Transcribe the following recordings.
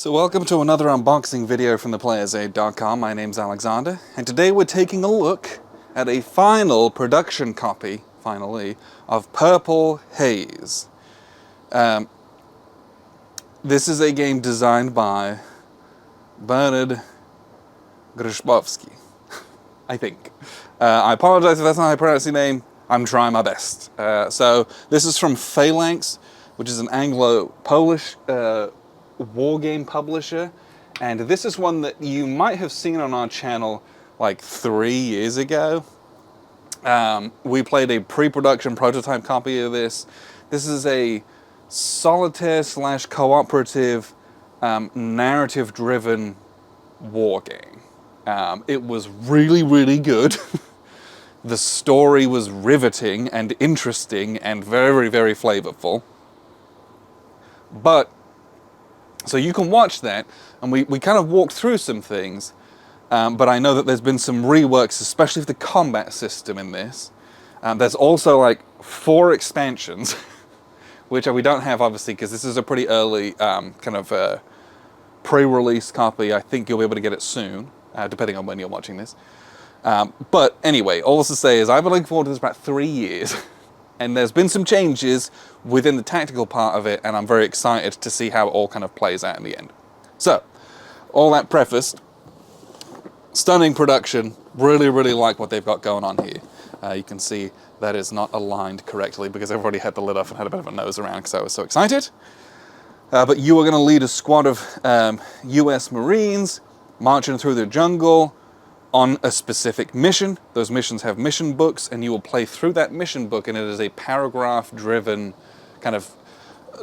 So welcome to another unboxing video from theplayersaid.com. My name's Alexander, and today we're taking a look at a final production copy, finally, of Purple Haze. This is a game designed by Bernard Grishbowski, I think. I apologize if that's not how I pronounce your name. I'm trying my best. So this is from PHALANX, which is an Anglo-Polish war game publisher, and this is one that you might have seen on our channel like 3 years ago. We played a pre-production prototype copy of this. This is a solitaire / cooperative narrative-driven war game. It was really good. The story was riveting and interesting and very flavorful. But so you can watch that, and we kind of walked through some things, but I know that there's been some reworks, especially for the combat system in this. There's also like 4 expansions, which we don't have obviously because this is a pretty early kind of pre-release copy. I think you'll be able to get it soon, depending on when you're watching this. But anyway, all this to say is I've been looking forward to this for about 3 years. And there's been some changes within the tactical part of it, and I'm very excited to see how it all kind of plays out in the end. So, all that prefaced, stunning production, really like what they've got going on here. You can see that is not aligned correctly because I've already had the lid off and had a bit of a nose around because I was so excited. But you are going to lead a squad of US Marines marching through the jungle on a specific mission. Those missions have mission books, and you will play through that mission book, and it is a paragraph-driven kind of,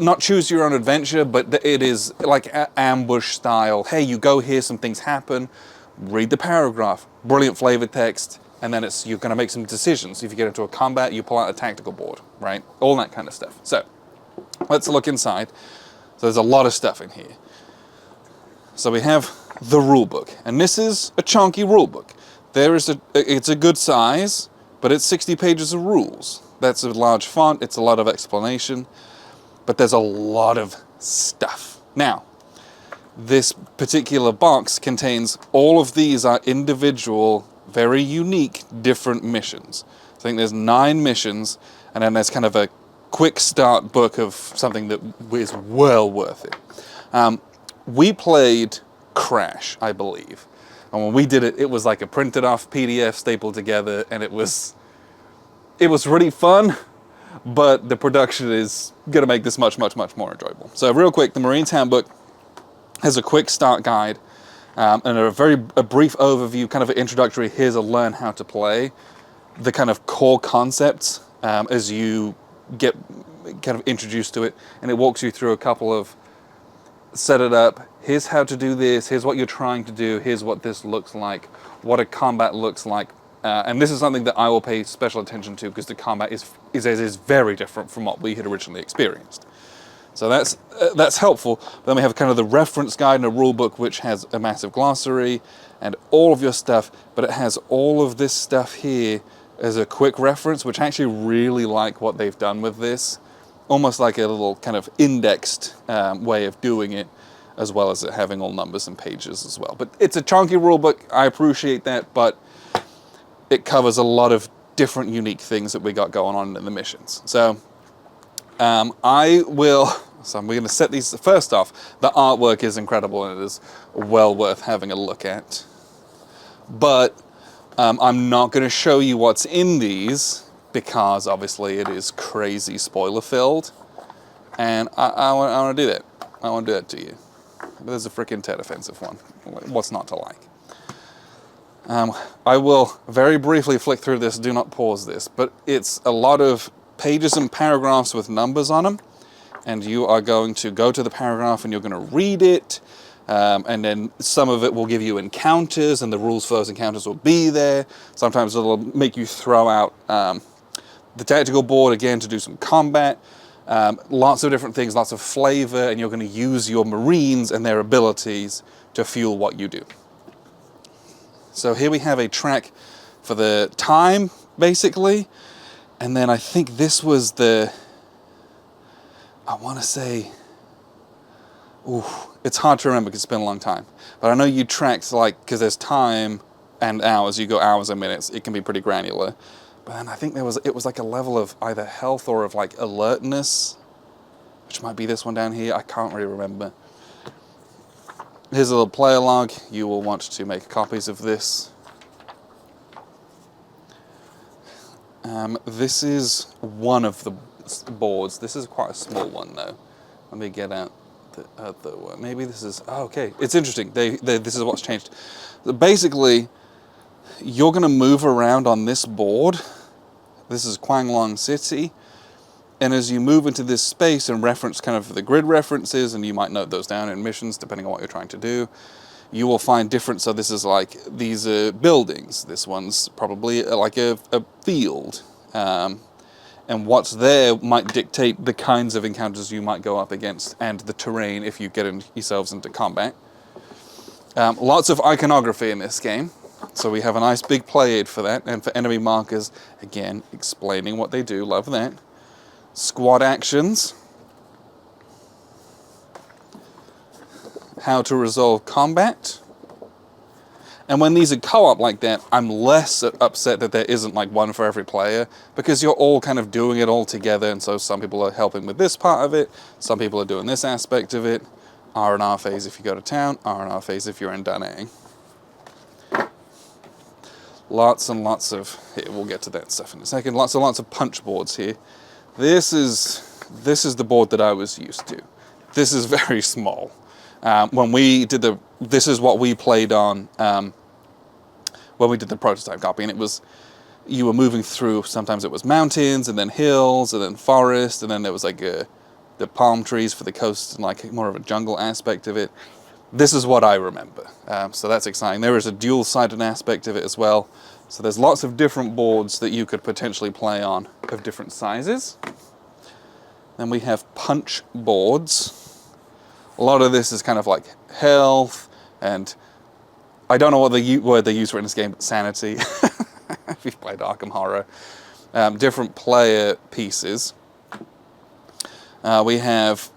not choose your own adventure, but it is like ambush style. Hey, you go here, some things happen, read the paragraph, brilliant flavor text, and then you're gonna make some decisions. If you get into a combat, you pull out a tactical board, right? All that kind of stuff. So, let's look inside. So there's a lot of stuff in here. So we have the rulebook, and this is a chunky rulebook. It's a good size, but it's 60 pages of rules. That's a large font, it's a lot of explanation, but there's a lot of stuff. Now, this particular box contains all of these are individual, very unique, different missions. I think there's 9 missions, and then there's kind of a quick start book of something that is well worth it. We played Crash, I believe. And when we did it, it was like a printed off PDF stapled together, and it was really fun, but the production is gonna make this much more enjoyable. So real quick, the Marine's Handbook has a quick start guide, and a brief overview, kind of an introductory, here's a learn how to play, the kind of core concepts as you get kind of introduced to it, and it walks you through a couple of set it up, here's how to do this, here's what you're trying to do, here's what this looks like, what a combat looks like. And this is something that I will pay special attention to because the combat is very different from what we had originally experienced. So that's helpful. Then we have kind of the reference guide and a rule book which has a massive glossary and all of your stuff, but it has all of this stuff here as a quick reference, which I actually really like what they've done with this. Almost like a little kind of indexed way of doing it, as well as it having all numbers and pages as well. But it's a chunky rulebook, I appreciate that, but it covers a lot of different unique things that we got going on in the missions. So we're gonna set these, first off, the artwork is incredible and it is well worth having a look at. But I'm not gonna show you what's in these, because obviously it is crazy spoiler filled, and I want to do that. I want to do that to you. But there's a freaking Ted offensive one. What's not to like? I will very briefly flick through this. Do not pause this, but it's a lot of pages and paragraphs with numbers on them, and you are going to go to the paragraph and you're going to read it. And then some of it will give you encounters, and the rules for those encounters will be there. Sometimes it'll make you throw out the tactical board again to do some combat. Lots of different things, lots of flavor, and you're going to use your Marines and their abilities to fuel what you do. So here we have a track for the time, basically, and then I think this was I want to say, Ooh, it's hard to remember because it's been a long time. But I know you tracked, like, because there's time and hours, you go hours and minutes, it can be pretty granular. But then I think it was like a level of either health or of like alertness, which might be this one down here, I can't really remember. Here's a little player log, you will want to make copies of this. This is one of the boards, this is quite a small one though. Let me get out the other one. Maybe this is, oh, okay, it's interesting, this is what's changed. So basically, you're going to move around on this board. This is Kwanglong City. And as you move into this space and reference kind of the grid references, and you might note those down in missions depending on what you're trying to do, you will find different, so this is like, these are buildings. This one's probably like a field. And what's there might dictate the kinds of encounters you might go up against and the terrain if you get yourselves into combat. Lots of iconography in this game. So we have a nice big play aid for that, and for enemy markers, again, explaining what they do, love that. Squad actions. How to resolve combat. And when these are co-op like that, I'm less upset that there isn't like one for every player, because you're all kind of doing it all together, and so some people are helping with this part of it, some people are doing this aspect of it. R&R phase if you go to town, R&R phase if you're in Da Nang. Lots and lots of, here, we'll get to that stuff in a second, lots and lots of punch boards here. This is the board that I was used to. This is very small. When we did this is what we played on when we did the prototype copy, and it was, you were moving through, sometimes it was mountains, and then hills, and then forest, and then there was like the palm trees for the coast, and like more of a jungle aspect of it. This is what I remember, so that's exciting. There is a dual-sided aspect of it as well, so there's lots of different boards that you could potentially play on of different sizes. Then we have punch boards. A lot of this is kind of like health, and I don't know what the word they use for it in this game, but sanity, if you've played Arkham Horror. Different player pieces. We have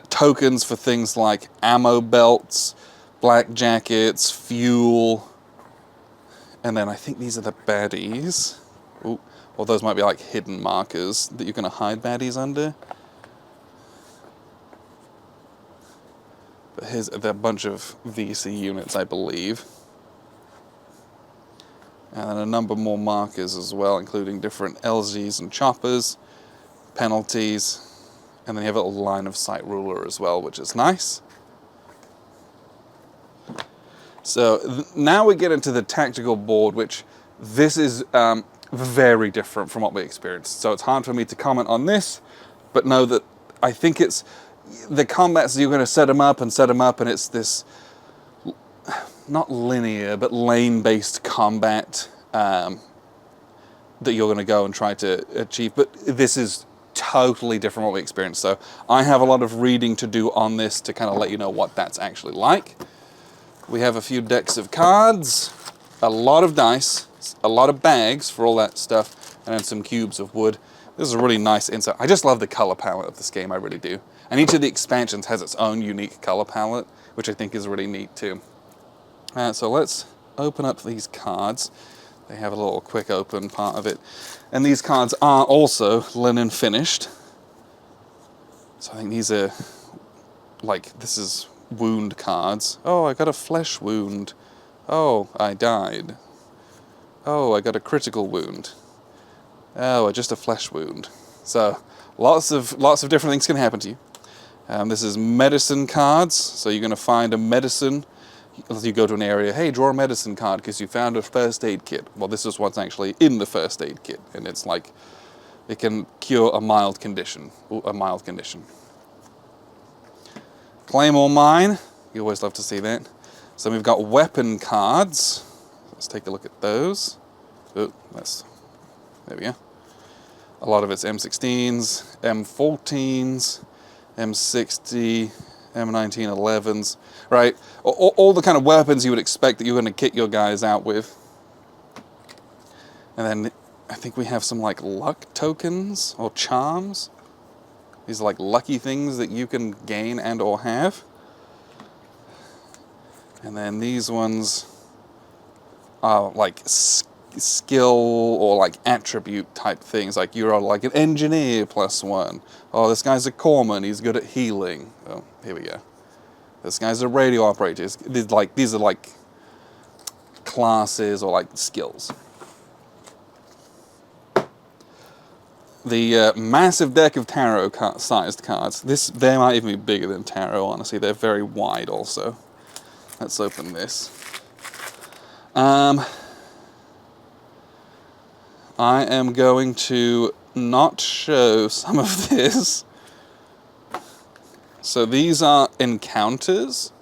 tokens for things like ammo belts, black jackets, fuel, and then I think these are the baddies. Ooh, or those might be like hidden markers that you're going to hide baddies under. But here's a bunch of VC units, I believe. And then a number more markers as well, including different LZs and choppers, penalties, and then you have a little line of sight ruler as well, which is nice. So now we get into the tactical board, which this is very different from what we experienced. So it's hard for me to comment on this, but know that I think it's, the combats, you're going to set them up, and it's this, not linear, but lane-based combat that you're going to go and try to achieve. But this is totally different from what we experienced. So I have a lot of reading to do on this to kind of let you know what that's actually like. We have a few decks of cards, a lot of dice, a lot of bags for all that stuff, and then some cubes of wood. This is a really nice insight. I just love the color palette of this game, I really do. And each of the expansions has its own unique color palette, which I think is really neat too. So let's open up these cards. They have a little quick open part of it. And these cards are also linen finished. So I think these are, like, this is wound cards. Oh, I got a flesh wound. Oh, I died. Oh, I got a critical wound. Oh, just a flesh wound. So lots of different things can happen to you. This is medicine cards. So you're going to find a medicine. You go to an area, hey, draw a medicine card because you found a first aid kit. Well, this is what's actually in the first aid kit, and it's like, it can cure a mild condition. Claymore mine, you always love to see that. So we've got weapon cards. Let's take a look at those. Oh, there we go. A lot of it's M16s, M14s, M60, M1911s, right? All the kind of weapons you would expect that you're going to kit your guys out with. And then I think we have some like luck tokens or charms. These are like lucky things that you can gain and or have. And then these ones are like skill or like attribute type things. Like you're like an engineer +1. Oh, this guy's a corpsman, he's good at healing. Oh, here we go. This guy's a radio operator. These are like classes or like skills. The massive deck of tarot-sized cards. They might even be bigger than tarot, honestly. They're very wide also. Let's open this. I am going to not show some of this. So these are encounters.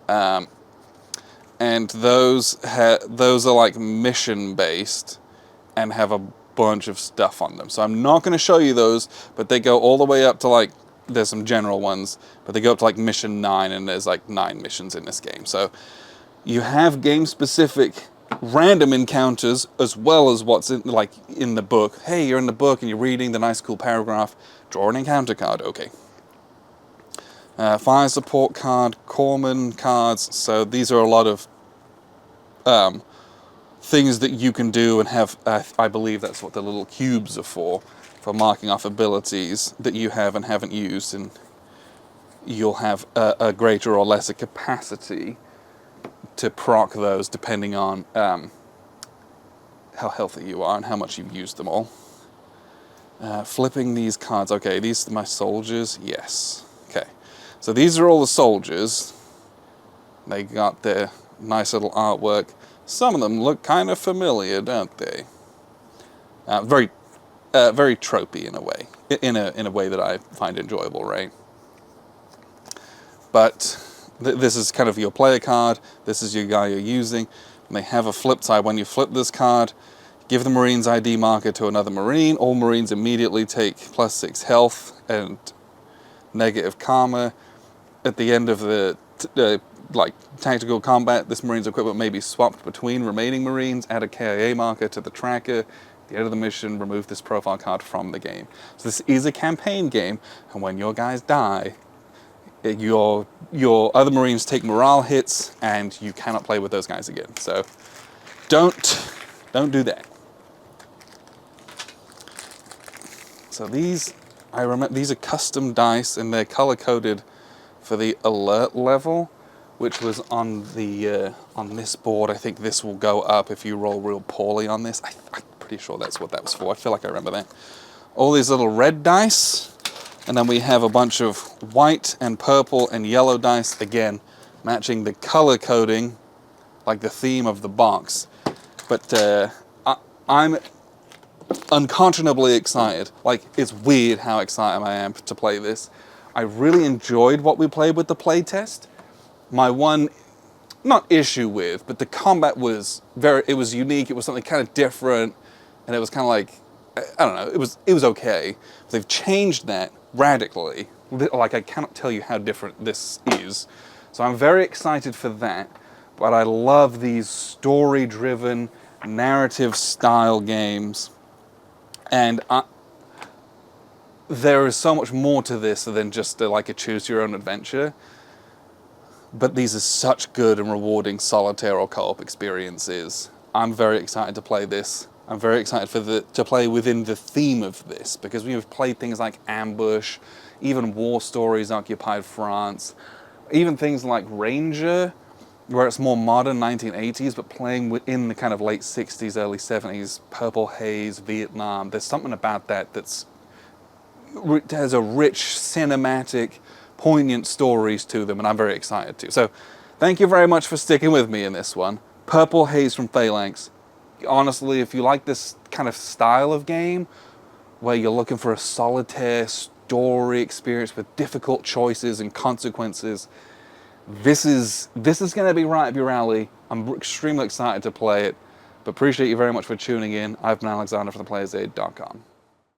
And those are like mission-based and have a bunch of stuff on them. So I'm not going to show you those, but they go all the way up to like, there's some general ones, but they go up to like mission 9, and there's like 9 missions in this game. So you have game-specific random encounters as well as what's in the book. Hey, you're in the book and you're reading the nice cool paragraph, draw an encounter card, okay. Fire support card, corpsman cards, so these are a lot of things that you can do and have, I believe that's what the little cubes are for marking off abilities that you have and haven't used, and you'll have a greater or lesser capacity to proc those depending on how healthy you are and how much you've used them all. Flipping these cards, okay, these are my soldiers, yes. Okay, so these are all the soldiers. They got their nice little artwork. Some of them look kind of familiar, don't they? Very tropey in a way, in a way that I find enjoyable, right? But this is kind of your player card. This is your guy you're using. And they have a flip side. When you flip this card, give the Marine's ID marker to another Marine. All Marines immediately take +6 health and negative karma. At the end of the like tactical combat, this Marine's equipment may be swapped between remaining Marines. Add a KIA marker to the tracker. At the end of the mission, remove this profile card from the game. So this is a campaign game, and when your guys die, your other Marines take morale hits, and you cannot play with those guys again. So don't do that. So these, I remember, these are custom dice, and they're color coded for the alert level, which was on the on this board. I think this will go up if you roll real poorly on this. I'm pretty sure that's what that was for. I feel like I remember that. All these little red dice, and then we have a bunch of white and purple and yellow dice, again, matching the color coding, like the theme of the box. But I'm unconscionably excited. Like, it's weird how excited I am to play this. I really enjoyed what we played with the playtest. My one, not issue with, but the combat was it was unique, it was something kind of different, and it was kind of like, I don't know, it was okay. But they've changed that radically. Like, I cannot tell you how different this is. So I'm very excited for that, but I love these story-driven, narrative-style games, and there is so much more to this than just like a choose-your-own-adventure. But these are such good and rewarding solitaire or co-op experiences. I'm very excited to play this. I'm very excited to play within the theme of this, because we've played things like Ambush, even War Stories, Occupied France, even things like Ranger, where it's more modern 1980s, but playing within the kind of late 60s, early 70s, Purple Haze, Vietnam. There's something about that has a rich, cinematic, poignant stories to them, and I'm very excited to. So thank you very much for sticking with me in this one. Purple Haze from PHALANX. Honestly, if you like this kind of style of game, where you're looking for a solitaire story experience with difficult choices and consequences, this is going to be right up your alley. I'm extremely excited to play it, but appreciate you very much for tuning in. I've been Alexander from theplayersaid.com.